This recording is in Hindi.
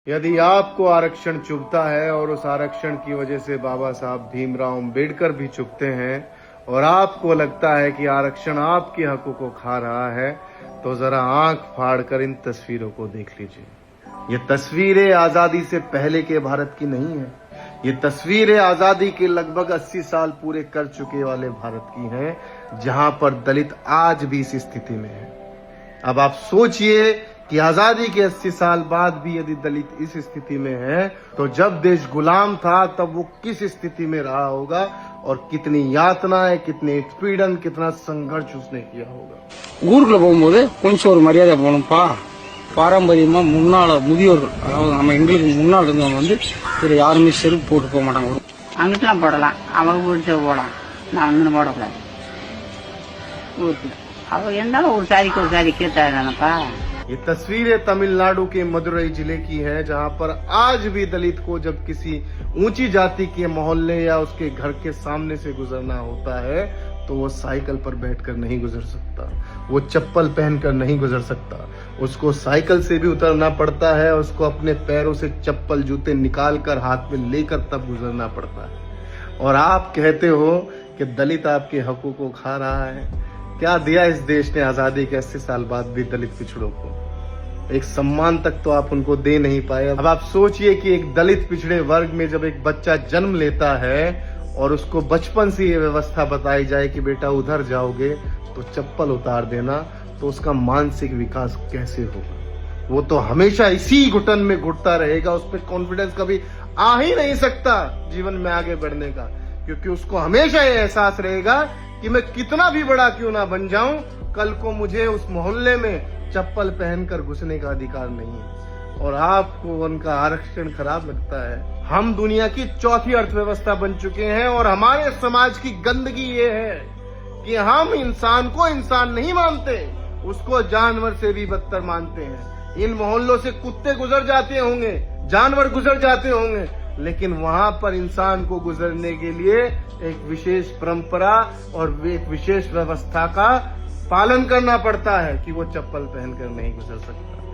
यदि आपको आरक्षण चुभता है और उस आरक्षण की वजह से बाबा साहब भीमराव अंबेडकर भी चुभते हैं और आपको लगता है कि आरक्षण आपके हकों को खा रहा है, तो जरा आंख फाड़ कर इन तस्वीरों को देख लीजिए। ये तस्वीरें आजादी से पहले के भारत की नहीं है, ये तस्वीरें आजादी के लगभग 80 साल पूरे कर चुके वाले भारत की हैं, जहां पर दलित आज भी इस स्थिति में है। अब आप सोचिए कि आजादी के 80 साल बाद भी यदि दलित इस स्थिति में है, तो जब देश गुलाम था तब वो किस स्थिति में रहा होगा और कितनी यातनाएं, कितने उत्पीड़न, कितना संघर्ष उसने किया होगा। ஊருக்குள்ள போகும்போது கொஞ்சம் ஒரு மரியாதை போகணும்ப்பா. பாரம்பரியமா முன்னால முதியோர்கள், அதாவது நம்ம எங்களுக்கு முன்னால் இருந்தவங்க இதுல யாருமே செருப்பு போட்டு போக மாட்டாங்க. அங்கிட்டலாம் போடலாம், அவங்க பிடிச்ச போடலாம், நான் அங்கே போடக்கூடாது. ஊருக்குள்ள அவங்க இருந்தாலும் ஒரு சாதி கேட்டாப்பா। ये तस्वीरें तमिलनाडु के मदुरई जिले की है, जहां पर आज भी दलित को जब किसी ऊंची जाति के मोहल्ले या उसके घर के सामने से गुजरना होता है तो वो साइकिल पर बैठकर नहीं गुजर सकता, वो चप्पल पहनकर नहीं गुजर सकता, उसको साइकिल से भी उतरना पड़ता है, उसको अपने पैरों से चप्पल जूते निकाल कर हाथ में लेकर तब गुजरना पड़ता है। और आप कहते हो कि दलित आपके हकों को खा रहा है। क्या दिया इस देश ने आजादी के 80 साल बाद भी दलित पिछड़ों को? एक सम्मान तक तो आप उनको दे नहीं पाए। अब आप सोचिए कि एक दलित पिछड़े वर्ग में जब एक बच्चा जन्म लेता है और उसको बचपन से ये व्यवस्था बताई जाए कि बेटा उधर जाओगे तो चप्पल उतार देना, तो उसका मानसिक विकास कैसे होगा? वो तो हमेशा इसी घुटन में घुटता रहेगा, उस पर कॉन्फिडेंस कभी आ ही नहीं सकता जीवन में आगे बढ़ने का, क्योंकि उसको हमेशा ये एहसास रहेगा कि मैं कितना भी बड़ा क्यों ना बन जाऊं, कल को मुझे उस मोहल्ले में चप्पल पहनकर घुसने का अधिकार नहीं है। और आपको उनका आरक्षण खराब लगता है। हम दुनिया की चौथी अर्थव्यवस्था बन चुके हैं और हमारे समाज की गंदगी ये है कि हम इंसान को इंसान नहीं मानते, उसको जानवर से भी बदतर मानते हैं। इन मोहल्लों से कुत्ते गुजर जाते होंगे, जानवर गुजर जाते होंगे, लेकिन वहां पर इंसान को गुजरने के लिए एक विशेष परंपरा और एक विशेष व्यवस्था का पालन करना पड़ता है कि वो चप्पल पहनकर नहीं गुजर सकता।